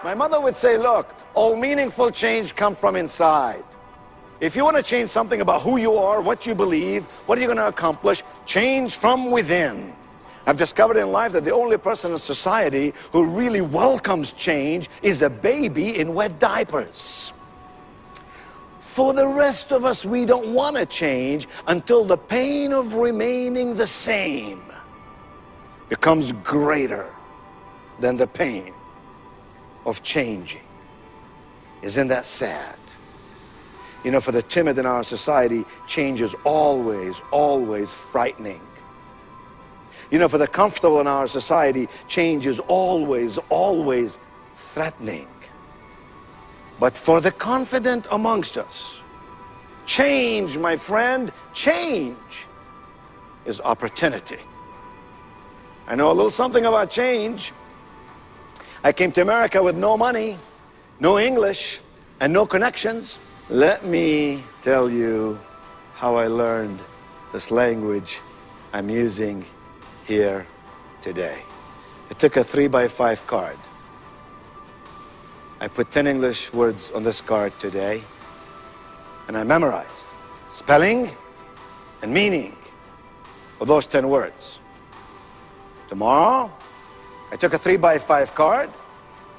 My mother would say, look, all meaningful change comes from inside. If you want to change something about who you are, what you believe, what are you going to accomplish, change from within. I've discovered in life that the only person in society who really welcomes change is a baby in wet diapers. For the rest of us, we don't want to change until the pain of remaining the same becomes greater than the pain of changing. Isn't that sad? You know, for the timid in our society, change is always, always frightening. You know, for the comfortable in our society, change is always, always threatening. But for the confident amongst us, change, my friend, change is opportunity. I know a little something about change. I came to America with no money, no English, and no connections. Let me tell you how I learned this language I'm using here today. I took a 3x5 card. I put 10 English words on this card today, and I memorized spelling and meaning of those 10 words. Tomorrow, I took a 3x5 card.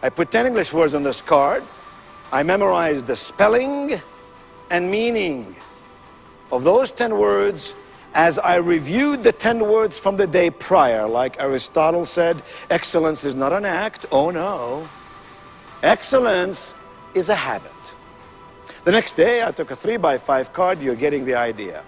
I put 10 English words on this card. I memorized the spelling and meaning of those 10 words as I reviewed the 10 words from the day prior. Like Aristotle said, excellence is not an act. Oh no. Excellence is a habit. The next day, I took a 3x5 card. You're getting the idea.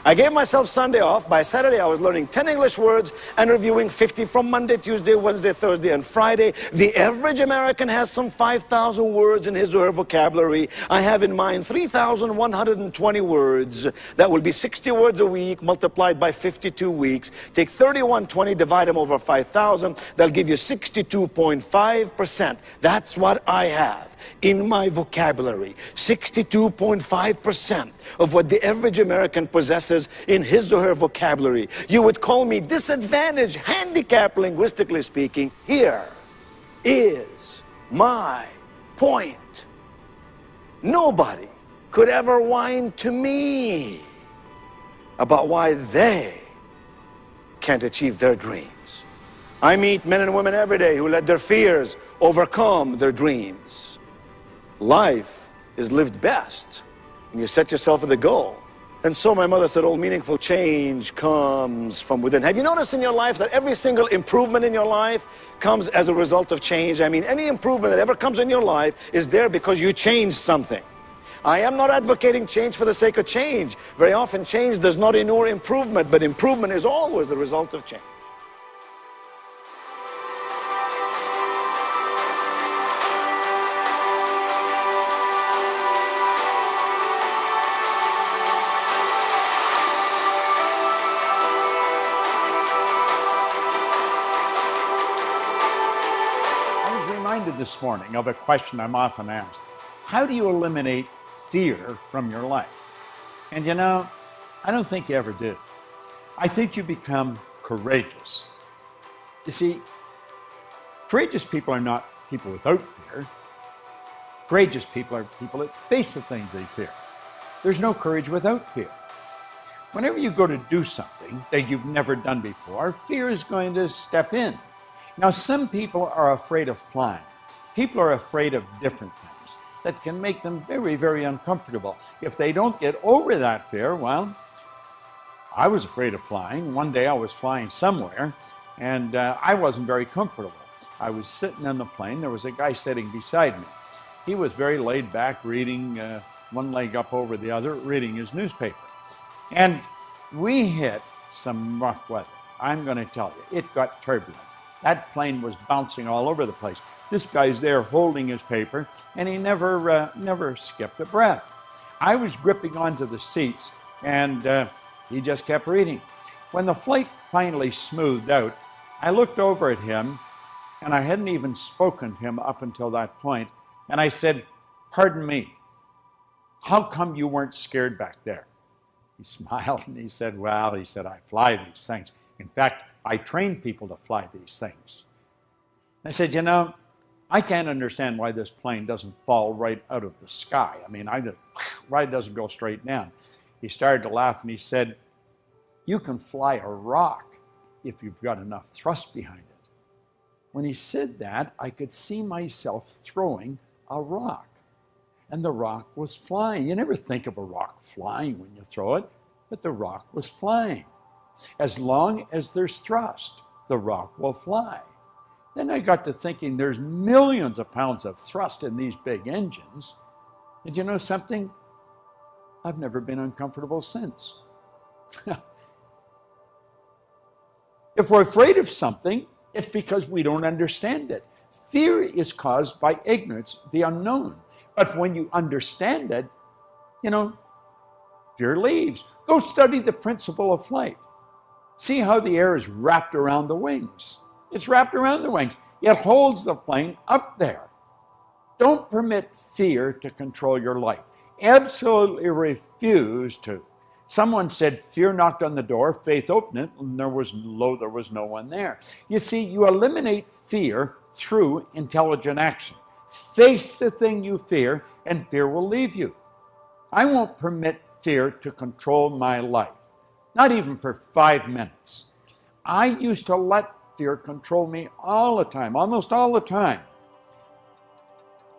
I gave myself Sunday off. By Saturday, I was learning 10 English words and reviewing 50 from Monday, Tuesday, Wednesday, Thursday, and Friday. The average American has some 5,000 words in his or her vocabulary. I have in mind 3,120 words. That will be 60 words a week multiplied by 52 weeks. Take 3,120, divide them over 5,000. That'll give you 62.5%. That's what I have in my vocabulary. 62.5% of what the average American possesses in his or her vocabulary. You would call me disadvantaged, handicapped, linguistically speaking. Here is my point. Nobody could ever whine to me about why they can't achieve their dreams. I meet men and women every day who let their fears overcome their dreams. Life is lived best when you set yourself at the goal. And so my mother said, all meaningful change comes from within. Have you noticed in your life that every single improvement in your life comes as a result of change? I mean, any improvement that ever comes in your life is there because you changed something. I am not advocating change for the sake of change. Very often change does not inure improvement, but improvement is always the result of change. This morning of a question I'm often asked. How do you eliminate fear from your life? And you know, I don't think you ever do. I think you become courageous. You see, courageous people are not people without fear. Courageous people are people that face the things they fear. There's no courage without fear. Whenever you go to do something that you've never done before, fear is going to step in. Now, some people are afraid of flying. People are afraid of different things that can make them very, very uncomfortable. If they don't get over that fear, well, I was afraid of flying. One day I was flying somewhere, and I wasn't very comfortable. I was sitting in the plane. There was a guy sitting beside me. He was very laid back, reading one leg up over the other, reading his newspaper. And we hit some rough weather. I'm going to tell you, it got turbulent. That plane was bouncing all over the place. This guy's there holding his paper, and he never skipped a breath. I was gripping onto the seats, and he just kept reading. When the flight finally smoothed out, I looked over at him, and I hadn't even spoken to him up until that point, and I said, "Pardon me, how come you weren't scared back there?" He smiled, and he said, "Well," he said, "I fly these things. In fact, I train people to fly these things." I said, "You know, I can't understand why this plane doesn't fall right out of the sky. I mean, why it doesn't go straight down. He started to laugh and he said, you can fly a rock if you've got enough thrust behind it. When he said that, I could see myself throwing a rock, and the rock was flying. You never think of a rock flying when you throw it, but the rock was flying. As long as there's thrust, the rock will fly. Then I got to thinking there's millions of pounds of thrust in these big engines. And you know something? I've never been uncomfortable since. If we're afraid of something, it's because we don't understand it. Fear is caused by ignorance, the unknown. But when you understand it, you know, fear leaves. Go study the principle of flight. See how the air is wrapped around the wings. It's wrapped around the wings. It holds the plane up there. Don't permit fear to control your life. Absolutely refuse to. Someone said, fear knocked on the door, faith opened it, and there was no one there. You see, you eliminate fear through intelligent action. Face the thing you fear, and fear will leave you. I won't permit fear to control my life, not even for 5 minutes. I used to let fear control me all the time, almost all the time.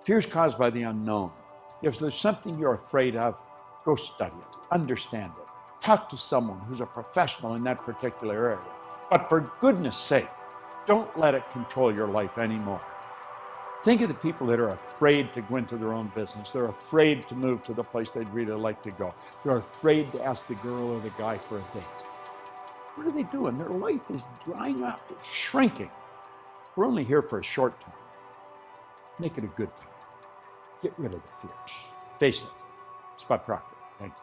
Fear is caused by the unknown. If there's something you're afraid of, go study it, understand it. Talk to someone who's a professional in that particular area. But for goodness sake, don't let it control your life anymore. Think of the people that are afraid to go into their own business. They're afraid to move to the place they'd really like to go. They're afraid to ask the girl or the guy for a date. What are they doing? Their life is drying up. It's shrinking. We're only here for a short time. Make it a good time. Get rid of the fear. Face it. Spot Proctor. Thank you.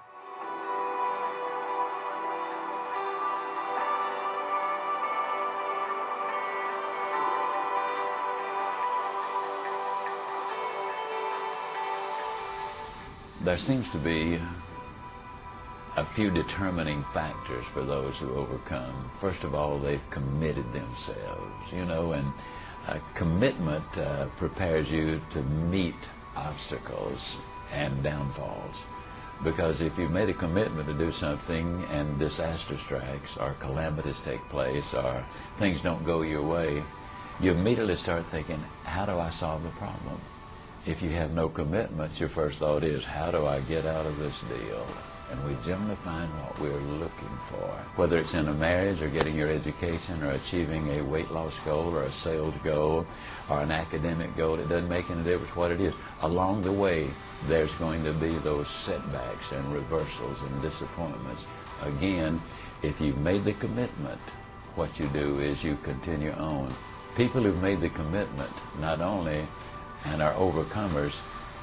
There seems to be a few determining factors for those who overcome. First of all, they've committed themselves, and commitment prepares you to meet obstacles and downfalls. Because if you've made a commitment to do something and disaster strikes or calamities take place or things don't go your way, you immediately start thinking, how do I solve the problem? If you have no commitment, your first thought is, how do I get out of this deal? And we generally find what we're looking for. Whether it's in a marriage or getting your education or achieving a weight loss goal or a sales goal or an academic goal, it doesn't make any difference what it is. Along the way, there's going to be those setbacks and reversals and disappointments. Again, if you've made the commitment, what you do is you continue on. People who've made the commitment not only and are overcomers,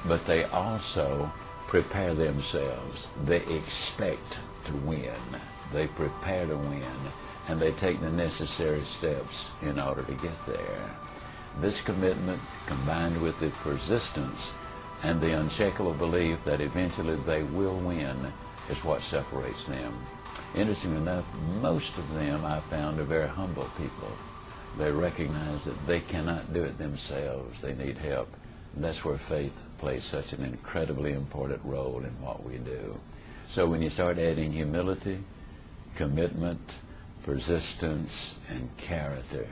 but they also prepare themselves. They expect to win. They prepare to win, and they take the necessary steps in order to get there. This commitment, combined with the persistence and the unshakable belief that eventually they will win, is what separates them. Interesting enough, most of them I found are very humble people. They recognize that they cannot do it themselves. They need help. And that's where faith plays such an incredibly important role in what we do. So when you start adding humility, commitment, persistence, and character.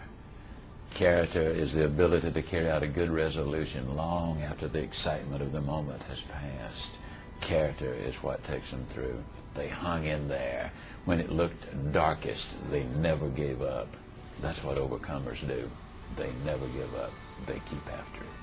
Character is the ability to carry out a good resolution long after the excitement of the moment has passed. Character is what takes them through. They hung in there. When it looked darkest, they never gave up. That's what overcomers do. They never give up. They keep after it.